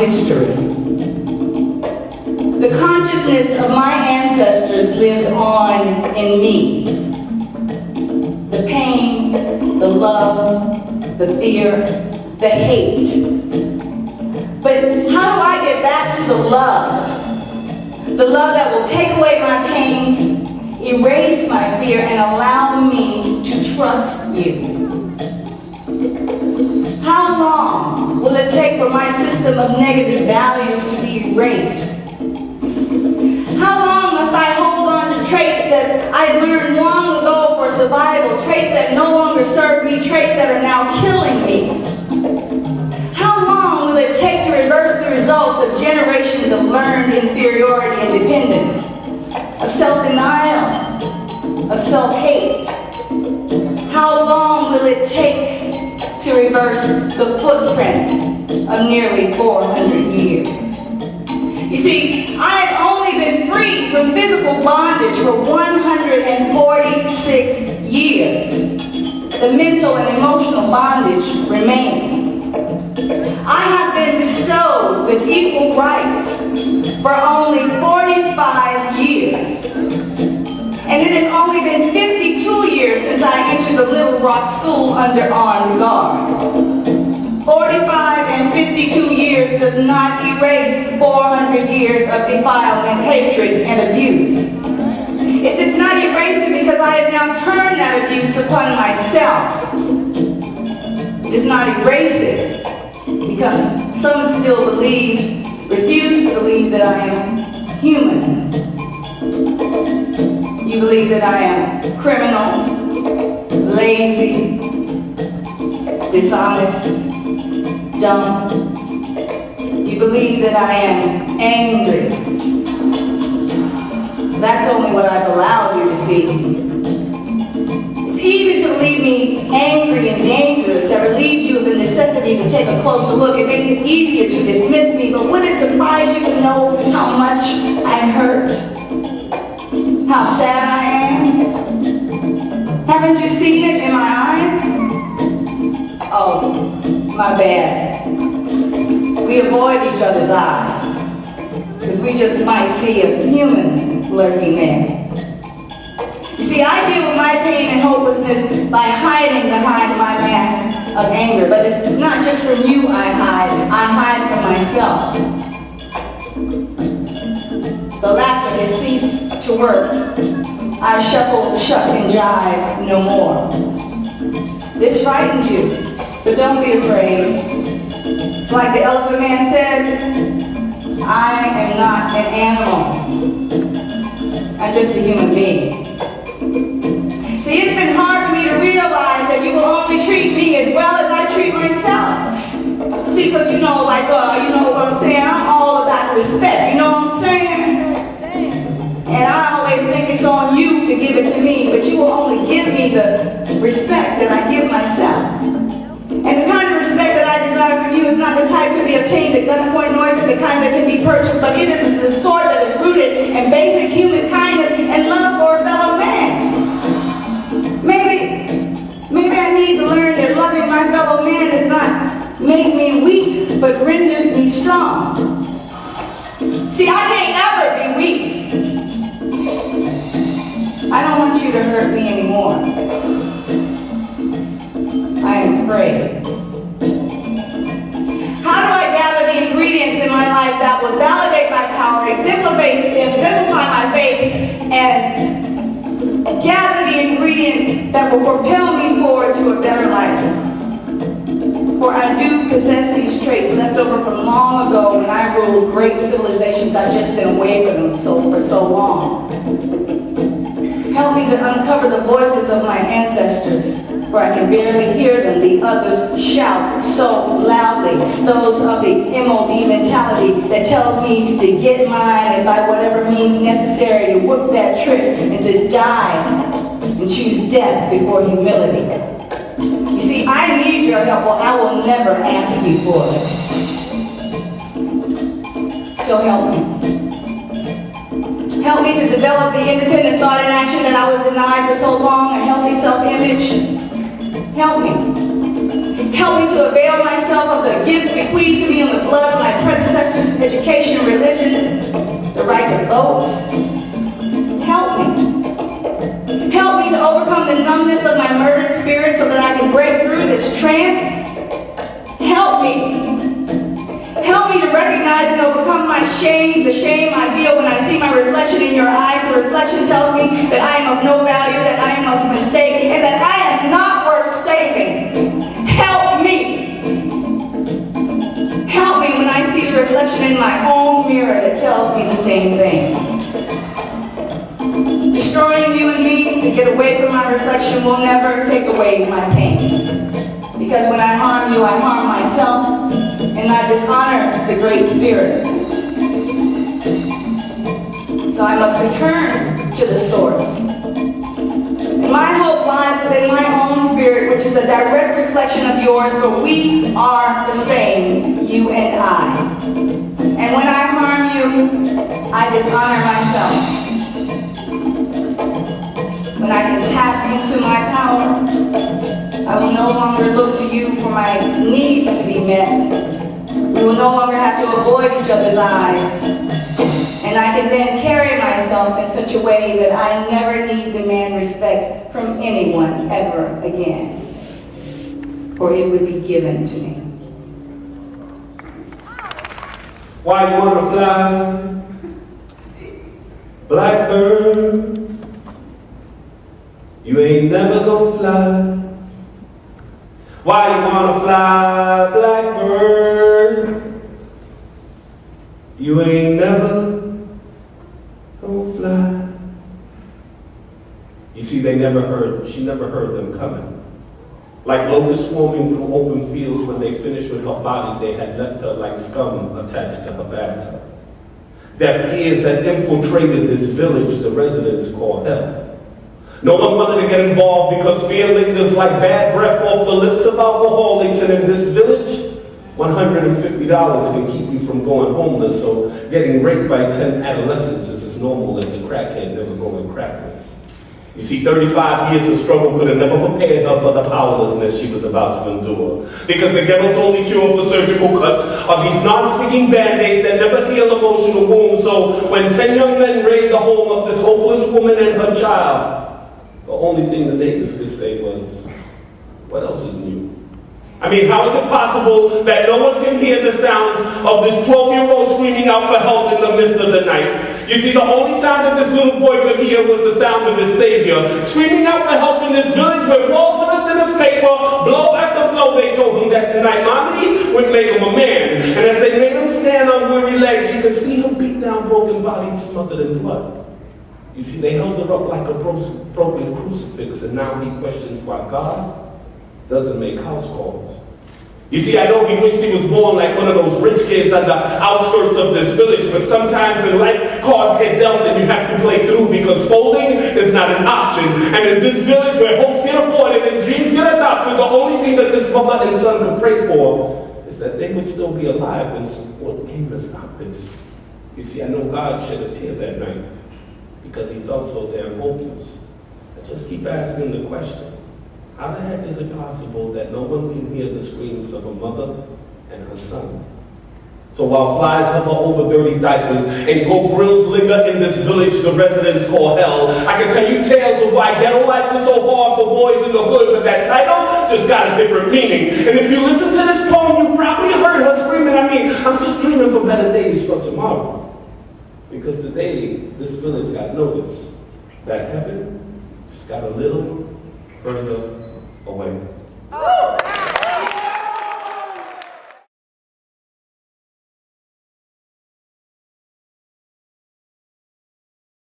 history. The consciousness of my ancestors lives on in me. The pain, the love, the fear, the hate. But how do I get back to the love? The love that will take away my pain, erase my fear, and allow me to trust you. How long will it take for my system of negative values to be erased? How long must I hold on to traits that I learned long ago for survival, traits that no longer serve me, traits that are now killing me? How long will it take to reverse the results of generations of learned inferiority and dependence, of self-denial, of self-hate? How long will it take to reverse the footprint of nearly 400 years? You see, I've only been free from physical bondage for 146 years. The mental and emotional bondage remains. I have been bestowed with equal rights for only 45 years. And it has only been 52 years since I entered the Little Rock School under armed guard. 45 and 52 years does not erase 400 years of defilement, hatred, and abuse. It does not erase it because I have now turned that abuse upon myself. It does not erase it because some still refuse to believe that I am human. You believe that I am criminal, lazy, dishonest, dumb. You believe that I am angry. That's only what I've allowed you to see. It's easy to believe me angry and dangerous. That relieves you of the necessity to take a closer look. It makes it easier to dismiss me. But would it surprise you to know how much I'm hurt? How sad I am? Haven't you seen it in my eyes? Oh, my bad. We avoid each other's eyes because we just might see a human lurking there. You see, I deal with my pain and hopelessness by hiding behind my mask of anger, but it's not just from you I hide from myself. The laughter has ceased to work. I shuffle, shuck, and jive no more. This frightens you, but don't be afraid. It's like the Elephant Man said, I am not an animal. I'm just a human being. See, it's been hard for me to realize that you will only treat me as well as I treat myself. See, because you know what I'm saying? I'm all about respect, you know what I'm saying? And I always think it's on you to give it to me, but you will only give me the respect that I give myself. And the kind of respect that I desire from you is not the type to be obtained at gunpoint, nor is it the kind that can be purchased, but it is the sort that is rooted in basic human kindness and love for a fellow man. Maybe I need to learn that loving my fellow man does not make me weak, but renders me strong. See, I can't ever be weak. I don't want you to hurt me anymore. I am afraid. How do I gather the ingredients in my life that will validate my power, exemplify my faith, and gather the ingredients that will propel me forward to a better life? For I do possess these traits left over from long ago when I ruled great civilizations. I've just been away from them for so long. Help me to uncover the voices of my ancestors, for I can barely hear them. The others shout so loudly. Those of the MOD mentality that tells me to get mine and by whatever means necessary to whoop that trick and to die and choose death before humility. You see, I need your help, or I will never ask you for it. So help me. Help me to develop the independent thought and action that I was denied for so long, a healthy self-image. Help me. Help me to avail myself of the gifts bequeathed to me in the blood of my predecessors professors, education, religion, the right to vote. Help me. Help me to overcome the numbness of my murdered spirit so that I can break through this trance. Help me. Help me to recognize and overcome my shame, the shame I feel when I see my reflection in your eyes. The reflection tells me that I am of no value, that I am a mistake, and that I am not worth saving. Help me. Help me when I see the reflection in my own mirror that tells me the same thing. Destroying you and me to get away from my reflection will never take away my pain. Because when I harm you, I harm myself, and I dishonor the Great Spirit. So I must return to the source. And my hope lies within my own spirit, which is a direct reflection of yours, for we are the same, you and I. And when I harm you, I dishonor myself. When I can tap into my power, I will no longer look to you for my needs to be met. We will no longer have to avoid each other's eyes. And I can then carry myself in such a way that I never need to demand respect from anyone ever again. For it would be given to me. Why you wanna fly, blackbird? You ain't never gonna fly. Why you wanna fly, blackbird? You ain't never gonna fly. You see, she never heard them coming. Like locusts swarming through open fields, when they finished with her body, they had left her like scum attached to her bathtub. Deaf ears had infiltrated this village the residents call hell. No one wanted to get involved because fear lingers like bad breath off the lips of alcoholics, and in this village, $150 can keep you from going homeless, so getting raped by 10 adolescents is as normal as a crackhead never going crackless. You see, 35 years of struggle could have never prepared her for the powerlessness she was about to endure. Because the ghetto's only cure for surgical cuts are these non-sticking band-aids that never heal emotional wounds. So when 10 young men raid the home of this hopeless woman and her child, the only thing the neighbors could say was, what else is new? I mean, how is it possible that no one can hear the sounds of this 12-year-old screaming out for help in the midst of the night? You see, the only sound that this little boy could hear was the sound of his savior, screaming out for help in this village where walls ripped in his paper, blow after blow. They told him that tonight Mommy would make him a man. And as they made him stand on weary legs, he could see him beat down, broken body smothered in blood. You see, they held her up like a broken crucifix, and now he questions why God doesn't make house calls. You see, I know he wished he was born like one of those rich kids on the outskirts of this village, but sometimes in life, cards get dealt and you have to play through, because folding is not an option. And in this village where hopes get aborted and dreams get adopted, the only thing that this mother and son could pray for is that they would still be alive when support came to stop this. You see, I know God shed a tear that night because he felt so damn hopeless. I just keep asking the question, how the heck is it possible that no one can hear the screams of a mother and her son? So while flies hover over dirty diapers and gold grills linger in this village the residents call hell, I can tell you tales of why ghetto life is so hard for boys in the hood, but that title just got a different meaning. And if you listen to this poem, you probably heard her screaming, I'm just dreaming for better days for tomorrow. Because today, this village got notice that heaven just got a little further away.